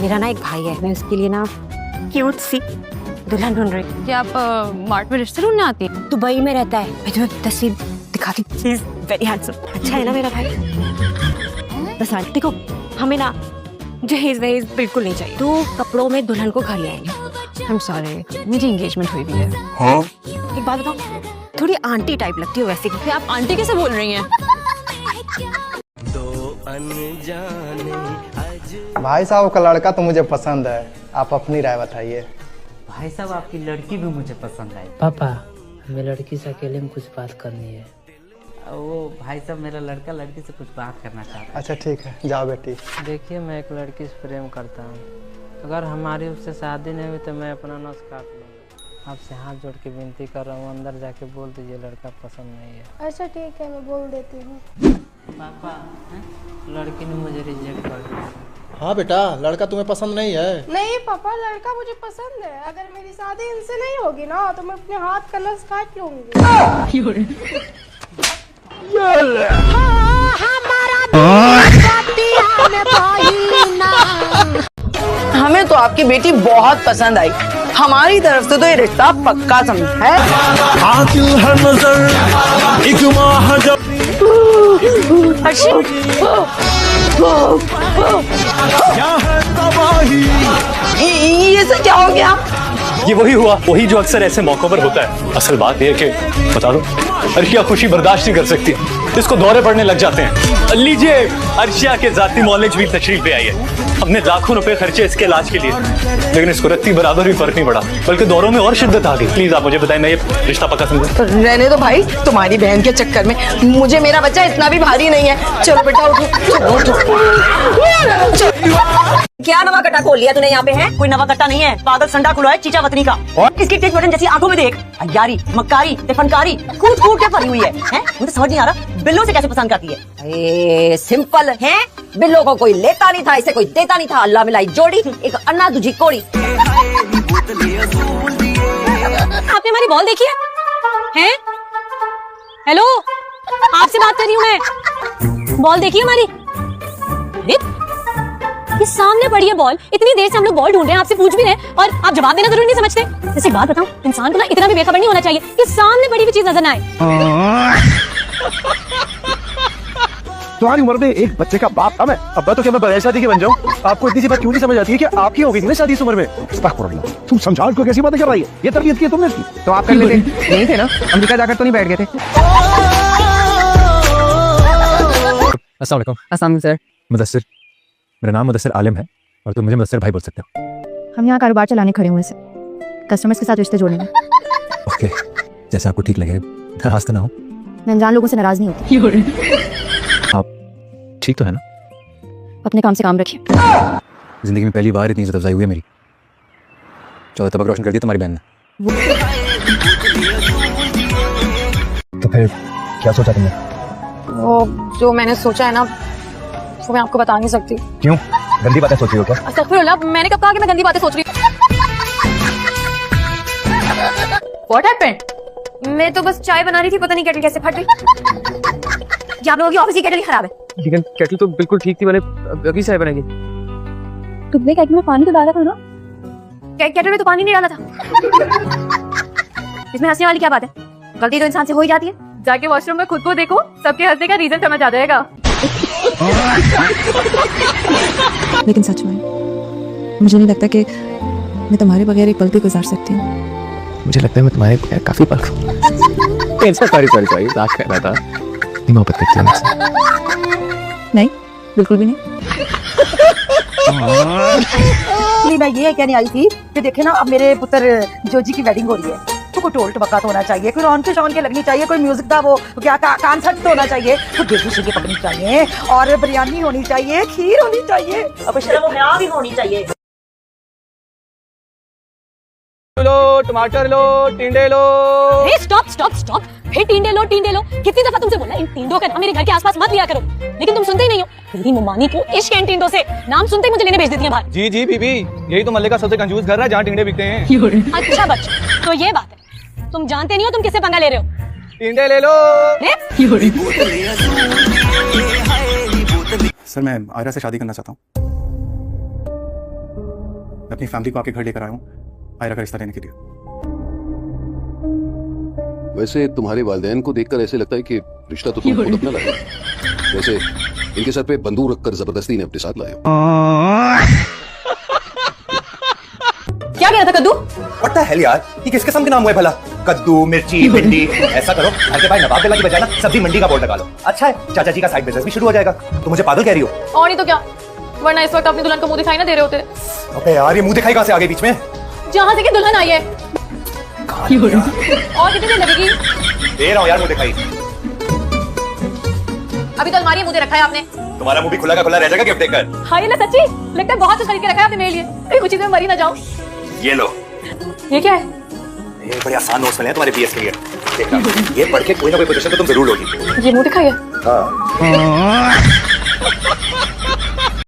मेरा ना एक भाई है, मैं उसके लिए ना क्यूट सी दुल्हन ढूंढ रही हूँ। क्या आप मार्ट में रिश्ते ढूंढने आती हैं? दुबई में रहता है, मैं तुम्हें तस्वीर दिखाती हूँ। He is very handsome. अच्छा है ना मेरा भाई? बस आंटी देखो, हमें ना जहेज वहेज बिल्कुल नहीं चाहिए। तो कपड़ों में दुल्हन को घर ले आएंगे। आई एम सॉरी, मेरी एंगेजमेंट हुई भी है। एक बात बताओ, थोड़ी आंटी टाइप लगती हो वैसे। क्या आप आंटी कैसे बोल रही हैं? भाई साहब का लड़का तो मुझे पसंद है, आप अपनी राय बताइए। भाई साहब आपकी लड़की भी मुझे पसंद आई। पापा, हमें लड़की से अकेले में कुछ बात करनी है। वो भाई साहब मेरा लड़का लड़की से कुछ बात करना चाहता है। अच्छा ठीक है, जाओ बेटी। देखिए, मैं एक लड़की से प्रेम करता हूँ। अगर हमारी उससे शादी नहीं हुई तो मैं अपना नस काट लूँगा। आपसे हाथ जोड़ के विनती कर रहा हूँ, अंदर जाके बोल दीजिए लड़का पसंद नहीं है। अच्छा ठीक है, मैं बोल देती हूँ। पापा, लड़की ने मुझे रिजेक्ट कर दिया। हाँ बेटा, लड़का तुम्हें पसंद नहीं है? नहीं पापा, लड़का मुझे पसंद है। अगर मेरी शादी इनसे नहीं होगी ना तो मैं अपने हाथ का नस काट लूंगी। हमें तो आपकी बेटी बहुत पसंद आई। हमारी तरफ से तो ये रिश्ता पक्का समझ है। ये सब क्या हो गया? ये वही हुआ, वही जो अक्सर ऐसे मौकों पर होता है। असल बात यह है कि बता दो, अर्शिया खुशी बर्दाश्त नहीं कर सकती, इसको दौरे पड़ने लग जाते हैं। लीजिए, अर्शिया के जाती मौलेज भी तशरीफ ले आई है। हमने लाखों रुपए खर्चे इसके इलाज के लिए, लेकिन इसको रत्ती बराबर भी फर्क नहीं पड़ा, बल्कि दौरों में और शिद्दत आ गई। प्लीज आप मुझे बताएं, मैं ये रिश्ता पक्का समझूं? रहने दो भाई, तुम्हारी बहन के चक्कर में मुझे मेरा बच्चा इतना भी भारी नहीं है। चलो बेटा उठो। क्या नवा कट्टा खोल लिया तूने यहाँ पे? है कोई नवा कट्टा नहीं है, पागल संडा खुला है चीचा वतनी का। और इसकी टिच बटन जैसी आंखों में देख, अयारी, मक्कारी, फनकारी कूद कूद के भरी हुई है। मुझे समझ नहीं आ रहा बिल्लों से कैसे पसंद करती है। सिंपल है, बिल्लों को कोई लेता नहीं था, इसे कोई देता नहीं था। अल्लाह मिलाई जोड़ी, एक अन्ना दूजी कोड़ी। आपने हमारी बॉल देखी है? हेलो, आपसे बात कर रही हूँ मैं। बॉल देखी हमारी? ये सामने पड़ी है बॉल, इतनी देर से हम लोग बॉल ढूंढ रहे हैं, आपसे पूछ भी रहे हैं और आप जवाब देना जरूरी नहीं समझते। जैसे बात बताऊं, इंसान को ना इतना भी बेखबर नहीं होना चाहिए कि सामने पड़ी हुई चीज नजर ना आए। तुम्हारी उम्र में एक बच्चे का बाप था मैं। अब तो क्या मैं बगैर शादी के बन जाऊं? आपको इतनी सी बात क्यों नहीं समझ आती है कि आपकी हो गई थी ना शादी इस उम्र में? तुम समझाओ को, कैसी बातें कर रही है? ये तरबियत की तुमने इसकी? तो आप कर लेते नहीं थे ना? अमेरिका जाकर तो नहीं बैठ गए थे? अस्सलाम वालेकुम। अस्सलाम सर। मुदस्सिर, मेरा नाम मुदस्सिर आलिम है और तुम मुझे मुदस्सिर भाई बोल सकते हो। हम यहाँ कारोबार चलाने खड़े हुए हैं, कस्टमर्स के साथ रिश्ते जोड़ने में। ओके, जैसे आपको ठीक लगे। नाराज तो ना हो? मैं अनजान लोगों से नाराज नहीं होती। आप ठीक तो है ना? अपने काम से काम रखिए। जिंदगी में पहली बार इतनी इज्जत अफजाई हुई है मेरी। चलो, तबक रोशन कर दिया तुम्हारी बहन ने। तो फिर क्या सोचा तुमने? वो जो मैंने सोचा है ना, वो मैं आपको बता नहीं सकती। क्यों? गंदी बातें सोच रही हो क्या? अस्तगफिरुल्लाह, मैंने कब कहा कि मैं गंदी बातें सोच रही हूँ? What happened? मैं तो बस चाय बना रही थी, पता नहीं केटल कैसे फट गई। क्या आप लोगों की ऑफिस की केटल ही खराब है? लेकिन केटल तो बिल्कुल ठीक थी, मैंने अभी चाय बनाई। तुमने केटल में पानी तो डाला था ना? केटल में तो पानी नहीं डाला था। इसमें हंसने वाली क्या बात है? गलती तो इंसान से हो ही जाती है। जाके वॉशरूम में खुद को देखो, सबके हंसने का रीजन समझ आ जाएगा। लेकिन सच में मुझे नहीं लगता कि मैं तुम्हारे बगैर एक पल भी गुजार सकती हूँ। मुझे लगता है मैं तुम्हारे बगैर काफी पल सॉरी बात कर रहा था। नहीं मोहब्बत करती हूँ मुझसे? नहीं, बिल्कुल भी नहीं। मैं ये कहने आई थी कि देखे ना, अब मेरे पुत्र जोजी की वेडिंग हो रही है, तो कोई टोल टबक्का तो होना चाहिए, कोई रौन के लगनी चाहिए, कोई म्यूजिक का वो क्या कॉन्सर्ट तो होना चाहिए, कोई देसी चीजें पकड़नी चाहिए, और बिरयानी होनी चाहिए, खीर होनी चाहिए, और शर्म हया भी होनी चाहिए। लो टमाटर लो, टिंडे लो। स्टॉप। फिर टिंडे लो। कितनी दफा तुमसे बोला इन टिंडों का नाम मेरे घर के आसपास मत लिया करो, लेकिन तुम सुनते ही नहीं हो। मेरी मुमानी को इश्क है इन टिंडों से, नाम सुनते ही मुझे लेने भेज देती है बाहर। जी बीबी, यही तो मल्ले का सबसे कंजूस घर है जहाँ टिंडे बिकते हैं। अच्छा बच्चा, तो ये बात है, तुम जानते नहीं हो तुम किससे पंगा ले रहे हो। टिंडे ले लो। सर, मैं आयरा से शादी करना चाहता हूँ। मैं अपनी फैमिली को आपके घर लेकर आया हूँ आयरा का रिश्ता लेने के लिए। वैसे तुम्हारे वालिदैन को देखकर ऐसे लगता है कि रिश्ता तो तुम खुद अपना लाए हो। वैसे इनके सर पे बंदूक रखकर जबरदस्ती ने अपने साथ लाए हो। क्या कह रहा था कद्दू? What the hell यार, ये किस किस्म के नाम हुए भला? कद्दू, मिर्ची, भिंडी। ऐसा करो, घर के भाई नवाब बेला की बजाय ना सब्जी मंडी का बोर्ड लगा लो। अच्छा है, चाचा जी का साइड बिजनेस भी शुरू हो जाएगा। तुम मुझे पागल कह रही हो? और नहीं तो क्या, वरना इस वक्त अपनी दुल्हन को मुंह दिखाई ना दे रहे होते। अबे यार, ये मुंह दिखाई कहाँ से आगे बीच में? जहाँ से कि दुल्हन आई है। और कितनी देर लगेगी? दे रहा हूँ यार मुंह दिखाई। अभी तो अलमारी में मुंह दे रखा है आपने। तुम्हारा मुंह भी खुला का खुला रह जाएगा गिफ्ट देकर। हाँ ये सच्ची लगता है, बहुत कुछ खरीद के रखा है आपने मेरे लिए। कहीं कुछ चीज में मरी ना जाऊं। ये लो। ये क्या है? ये बड़े आसान नोट्स मिले हैं तुम्हारे बीएस के लिए। देखना, ये पढ़ के कोई ना कोई पोजीशन तो तुम जरूर लोगी। ये मुंह दिखाई है। हाँ।